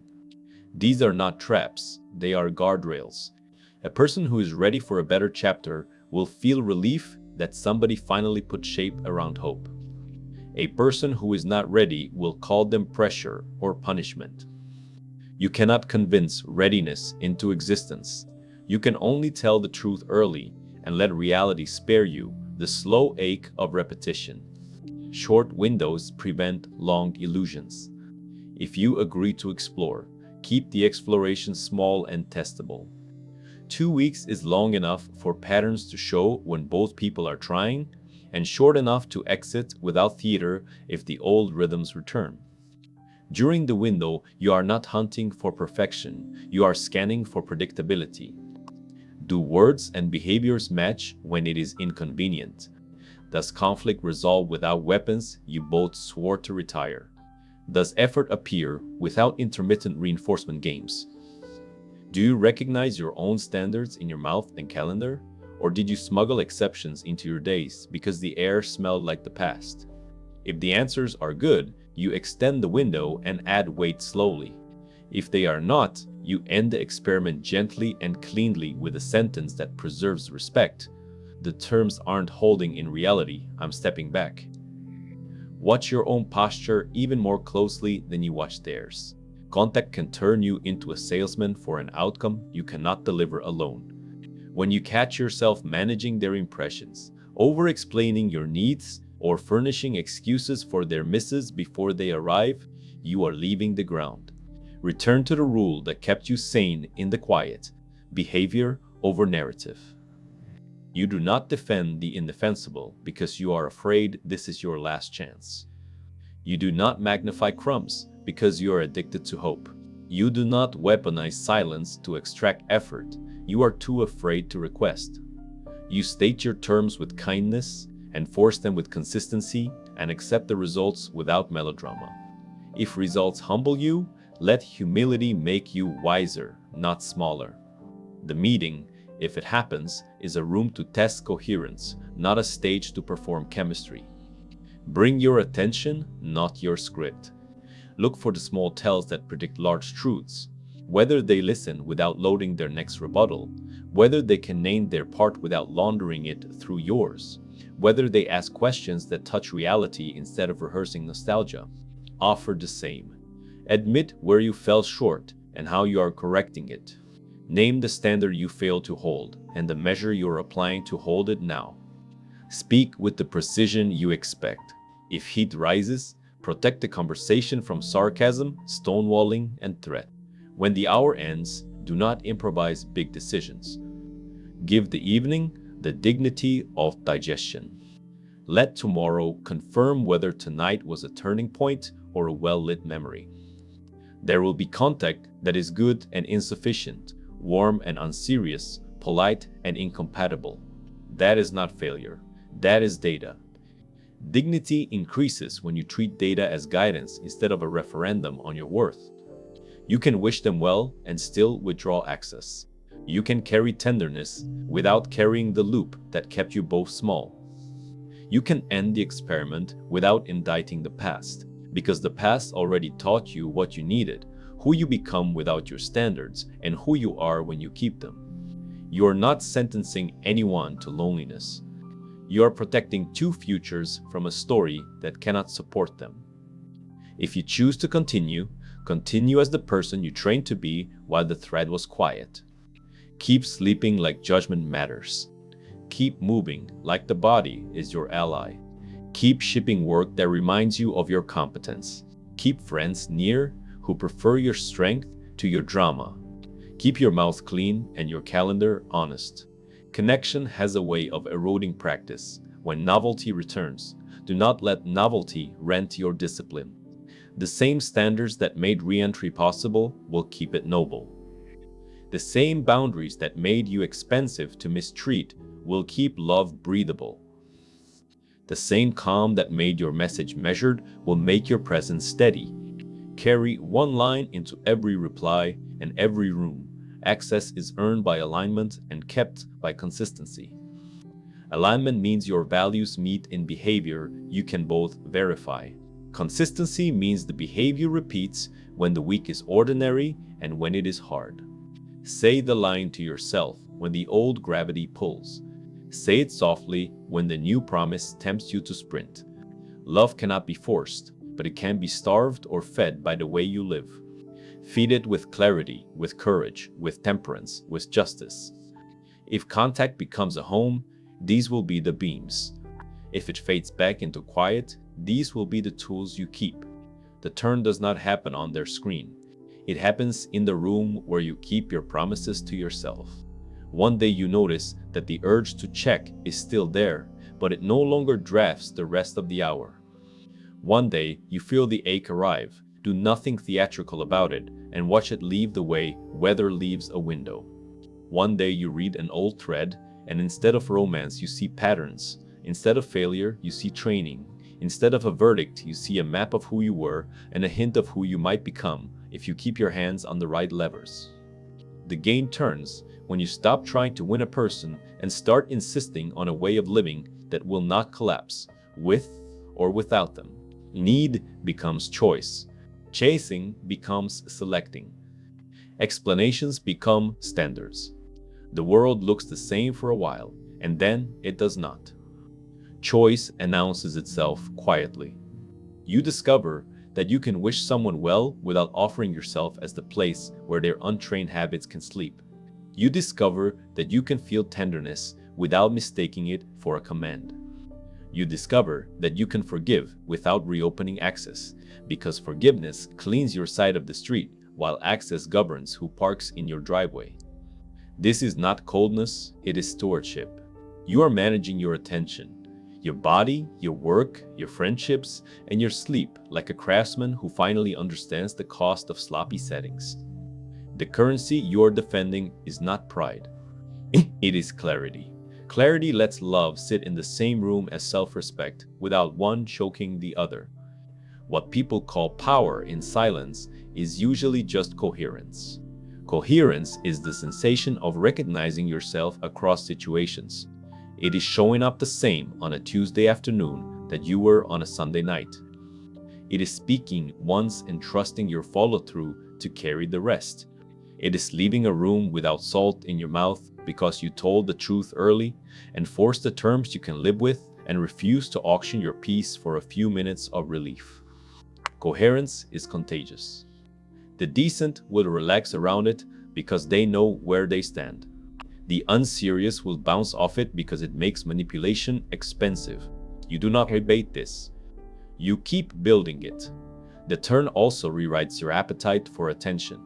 These are not traps, they are guardrails. A person who is ready for a better chapter will feel relief that somebody finally put shape around hope. A person who is not ready will call them pressure or punishment. You cannot convince readiness into existence. You can only tell the truth early and let reality spare you the slow ache of repetition. Short windows prevent long illusions. If you agree to explore, keep the exploration small and testable. 2 weeks is long enough for patterns to show when both people are trying, and short enough to exit without theater if the old rhythms return. During the window, you are not hunting for perfection, you are scanning for predictability. Do words and behaviors match when it is inconvenient? Does conflict resolve without weapons you both swore to retire? Does effort appear without intermittent reinforcement games? Do you recognize your own standards in your mouth and calendar? Or did you smuggle exceptions into your days because the air smelled like the past? If the answers are good, you extend the window and add weight slowly. If they are not, you end the experiment gently and cleanly with a sentence that preserves respect. The terms aren't holding in reality, I'm stepping back. Watch your own posture even more closely than you watch theirs. Contact can turn you into a salesman for an outcome you cannot deliver alone. When you catch yourself managing their impressions, over-explaining your needs, or furnishing excuses for their misses before they arrive, you are leaving the ground. Return to the rule that kept you sane in the quiet: behavior over narrative. You do not defend the indefensible because you are afraid this is your last chance. You do not magnify crumbs because you are addicted to hope. You do not weaponize silence to extract effort. You are too afraid to request. You state your terms with kindness, enforce them with consistency, and accept the results without melodrama. If results humble you, let humility make you wiser, not smaller. The meeting, if it happens, is a room to test coherence, not a stage to perform chemistry. Bring your attention, not your script. Look for the small tells that predict large truths. Whether they listen without loading their next rebuttal, whether they can name their part without laundering it through yours, whether they ask questions that touch reality instead of rehearsing nostalgia. Offer the same. Admit where you fell short and how you are correcting it. Name the standard you failed to hold and the measure you're applying to hold it now. Speak with the precision you expect. If heat rises, protect the conversation from sarcasm, stonewalling, and threat. When the hour ends, do not improvise big decisions. Give the evening the dignity of digestion. Let tomorrow confirm whether tonight was a turning point or a well-lit memory. There will be contact that is good and insufficient, warm and unserious, polite and incompatible. That is not failure. That is data. Dignity increases when you treat data as guidance instead of a referendum on your worth. You can wish them well and still withdraw access. You can carry tenderness without carrying the loop that kept you both small. You can end the experiment without indicting the past, because the past already taught you what you needed, who you become without your standards, and who you are when you keep them. You are not sentencing anyone to loneliness. You are protecting two futures from a story that cannot support them. If you choose to continue as the person you trained to be while the thread was quiet. Keep sleeping like judgment matters. Keep moving like the body is your ally. Keep shipping work that reminds you of your competence. Keep friends near who prefer your strength to your drama. Keep your mouth clean and your calendar honest. Connection has a way of eroding practice. When novelty returns, do not let novelty rent your discipline. The same standards that made re-entry possible will keep it noble. The same boundaries that made you expensive to mistreat will keep love breathable. The same calm that made your message measured will make your presence steady. Carry one line into every reply and every room. Access is earned by alignment and kept by consistency. Alignment means your values meet in behavior you can both verify. Consistency means the behavior repeats when the week is ordinary and when it is hard. Say the line to yourself when the old gravity pulls. Say it softly when the new promise tempts you to sprint. Love cannot be forced, but it can be starved or fed by the way you live. Feed it with clarity, with courage, with temperance, with justice. If contact becomes a home, these will be the beams. If it fades back into quiet, these will be the tools you keep. The turn does not happen on their screen. It happens in the room where you keep your promises to yourself. One day you notice that the urge to check is still there, but it no longer drafts the rest of the hour. One day you feel the ache arrive, do nothing theatrical about it, and watch it leave the way weather leaves a window. One day you read an old thread, and instead of romance you see patterns. Instead of failure, you see training. Instead of a verdict, you see a map of who you were and a hint of who you might become if you keep your hands on the right levers. The game turns when you stop trying to win a person and start insisting on a way of living that will not collapse, with or without them. Need becomes choice. Chasing becomes selecting. Explanations become standards. The world looks the same for a while, and then it does not. Choice announces itself quietly. You discover that you can wish someone well without offering yourself as the place where their untrained habits can sleep. You discover that you can feel tenderness without mistaking it for a command. You discover that you can forgive without reopening access, because forgiveness cleans your side of the street while access governs who parks in your driveway. This is not coldness, it is stewardship. You are managing your attention, your body, your work, your friendships, and your sleep like a craftsman who finally understands the cost of sloppy settings. The currency you are defending is not pride. It is clarity. Clarity lets love sit in the same room as self-respect without one choking the other. What people call power in silence is usually just coherence. Coherence is the sensation of recognizing yourself across situations. It is showing up the same on a Tuesday afternoon that you were on a Sunday night. It is speaking once and trusting your follow-through to carry the rest. It is leaving a room without salt in your mouth because you told the truth early and forced the terms you can live with and refused to auction your peace for a few minutes of relief. Coherence is contagious. The decent will relax around it because they know where they stand. The unserious will bounce off it because it makes manipulation expensive. You do not rebate this. You keep building it. The turn also rewrites your appetite for attention.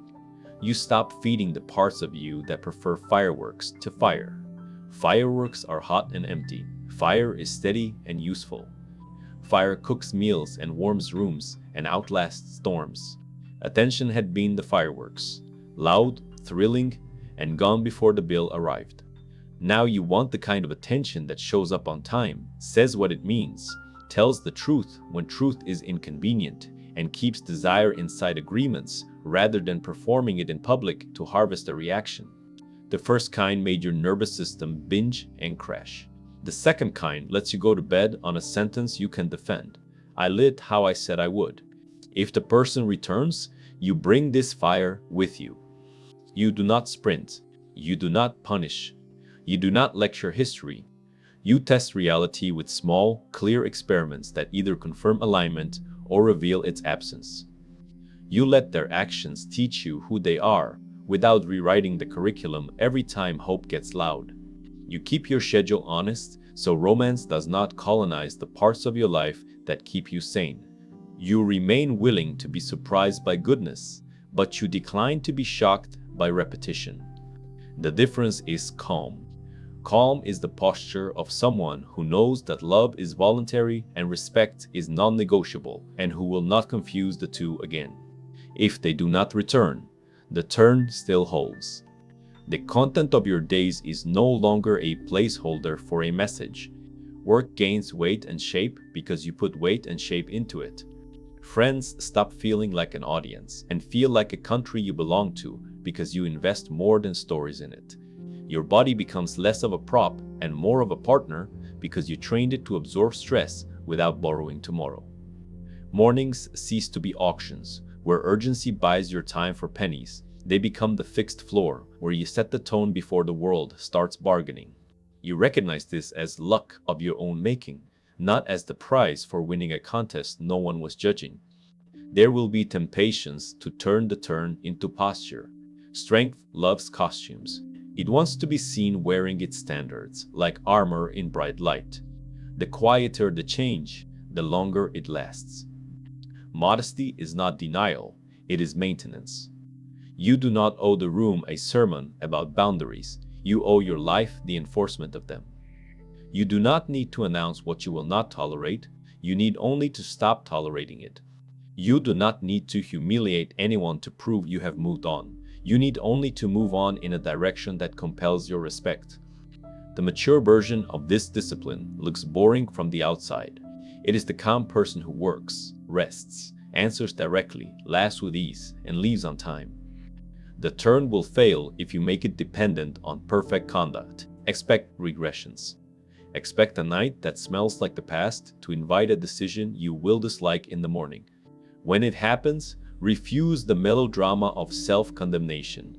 You stop feeding the parts of you that prefer fireworks to fire. Fireworks are hot and empty. Fire is steady and useful. Fire cooks meals and warms rooms and outlasts storms. Attention had been the fireworks, loud, thrilling, and gone before the bill arrived. Now you want the kind of attention that shows up on time, says what it means, tells the truth when truth is inconvenient, and keeps desire inside agreements rather than performing it in public to harvest a reaction. The first kind made your nervous system binge and crash. The second kind lets you go to bed on a sentence you can defend. I lit how I said I would. If the person returns, you bring this fire with you. You do not sprint. You do not punish. You do not lecture history. You test reality with small, clear experiments that either confirm alignment or reveal its absence. You let their actions teach you who they are without rewriting the curriculum every time hope gets loud. You keep your schedule honest so romance does not colonize the parts of your life that keep you sane. You remain willing to be surprised by goodness, but you decline to be shocked by repetition. The difference is calm. Calm is the posture of someone who knows that love is voluntary and respect is non-negotiable, and who will not confuse the two again. If they do not return, the turn still holds. The content of your days is no longer a placeholder for a message. Work gains weight and shape because you put weight and shape into it. Friends stop feeling like an audience and feel like a country you belong to because you invest more than stories in it. Your body becomes less of a prop and more of a partner because you trained it to absorb stress without borrowing tomorrow. Mornings cease to be auctions, where urgency buys your time for pennies. They become the fixed floor, where you set the tone before the world starts bargaining. You recognize this as luck of your own making, not as the prize for winning a contest no one was judging. There will be temptations to turn the turn into posture. Strength loves costumes. It wants to be seen wearing its standards, like armor in bright light. The quieter the change, the longer it lasts. Modesty is not denial, it is maintenance. You do not owe the room a sermon about boundaries. You owe your life the enforcement of them. You do not need to announce what you will not tolerate. You need only to stop tolerating it. You do not need to humiliate anyone to prove you have moved on. You need only to move on in a direction that compels your respect. The mature version of this discipline looks boring from the outside. It is the calm person who works, rests, answers directly, laughs with ease, and leaves on time. The turn will fail if you make it dependent on perfect conduct. Expect regressions. Expect a night that smells like the past to invite a decision you will dislike in the morning. When it happens, refuse the melodrama of self-condemnation.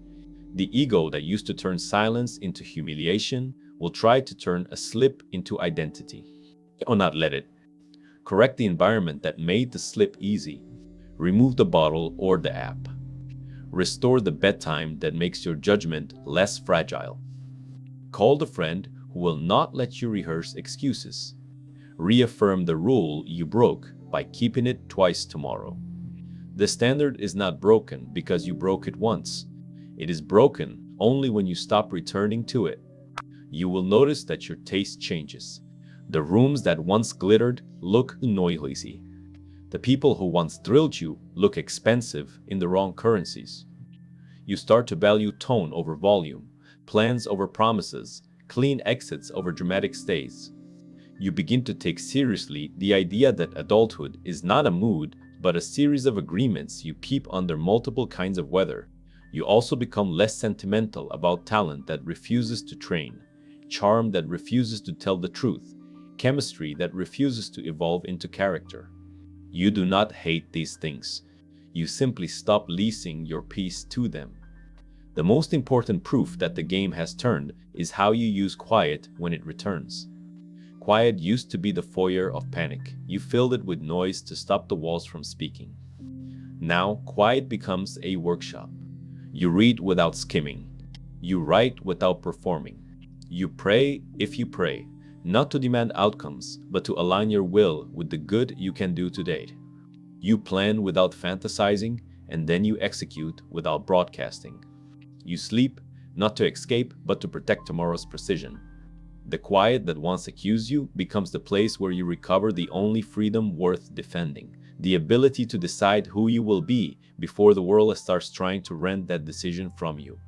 The ego that used to turn silence into humiliation will try to turn a slip into identity. Or not let it. Correct the environment that made the slip easy. Remove the bottle or the app. Restore the bedtime that makes your judgment less fragile. Call the friend who will not let you rehearse excuses. Reaffirm the rule you broke by keeping it twice tomorrow. The standard is not broken because you broke it once. It is broken only when you stop returning to it. You will notice that your taste changes. The rooms that once glittered look noisy. The people who once thrilled you look expensive in the wrong currencies. You start to value tone over volume, plans over promises, clean exits over dramatic stays. You begin to take seriously the idea that adulthood is not a mood, but a series of agreements you keep under multiple kinds of weather. You also become less sentimental about talent that refuses to train, charm that refuses to tell the truth, chemistry that refuses to evolve into character. You do not hate these things. You simply stop leasing your peace to them. The most important proof that the game has turned is how you use quiet when it returns. Quiet used to be the foyer of panic. You filled it with noise to stop the walls from speaking. Now, quiet becomes a workshop. You read without skimming. You write without performing. You pray if you pray, not to demand outcomes, but to align your will with the good you can do today. You plan without fantasizing, and then you execute without broadcasting. You sleep, not to escape, but to protect tomorrow's precision. The quiet that once accused you becomes the place where you recover the only freedom worth defending, the ability to decide who you will be before the world starts trying to rent that decision from you.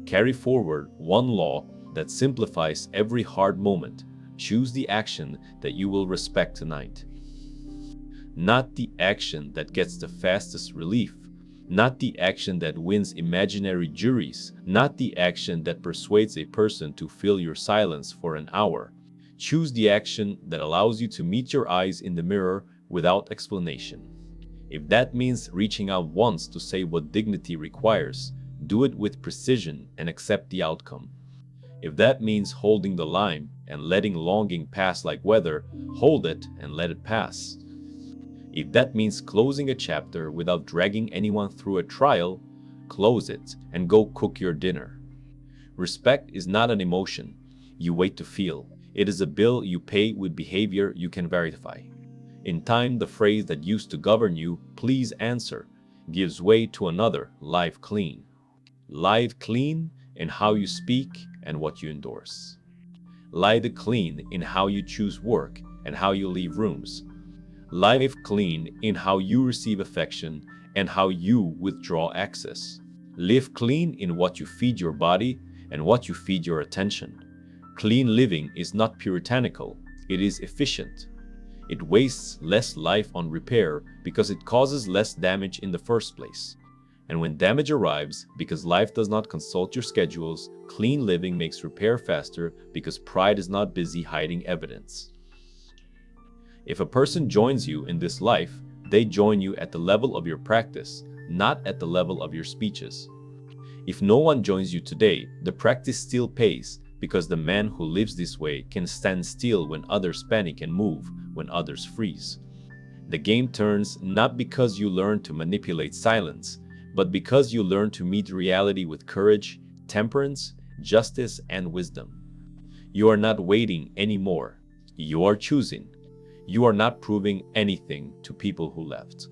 Carry forward one law that simplifies every hard moment. Choose the action that you will respect tonight. Not the action that gets the fastest relief, not the action that wins imaginary juries, not the action that persuades a person to fill your silence for an hour. Choose the action that allows you to meet your eyes in the mirror without explanation. If that means reaching out once to say what dignity requires, do it with precision and accept the outcome. If that means holding the line and letting longing pass like weather, hold it and let it pass. If that means closing a chapter without dragging anyone through a trial, close it and go cook your dinner. Respect is not an emotion you wait to feel. It is a bill you pay with behavior you can verify. In time, the phrase that used to govern you, "please answer," gives way to another, "live clean." Live clean in how you speak and what you endorse. Live clean in how you choose work and how you leave rooms. Live clean in how you receive affection and how you withdraw access. Live clean in what you feed your body and what you feed your attention. Clean living is not puritanical, it is efficient. It wastes less life on repair because it causes less damage in the first place. And when damage arrives, because life does not consult your schedules, clean living makes repair faster because pride is not busy hiding evidence. If a person joins you in this life, they join you at the level of your practice, not at the level of your speeches. If no one joins you today, the practice still pays because the man who lives this way can stand still when others panic and move when others freeze. The game turns not because you learn to manipulate silence, but because you learn to meet reality with courage, temperance, justice, and wisdom. You are not waiting anymore. You are choosing. You are not proving anything to people who left.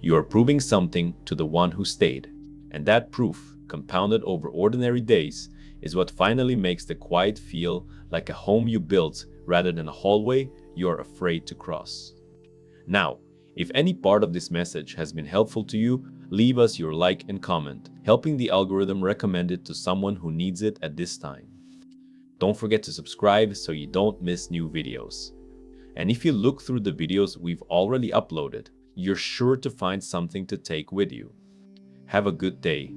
You are proving something to the one who stayed. And that proof, compounded over ordinary days, is what finally makes the quiet feel like a home you built rather than a hallway you are afraid to cross. Now, if any part of this message has been helpful to you, leave us your like and comment, helping the algorithm recommend it to someone who needs it at this time. Don't forget to subscribe so you don't miss new videos. And if you look through the videos we've already uploaded, you're sure to find something to take with you. Have a good day.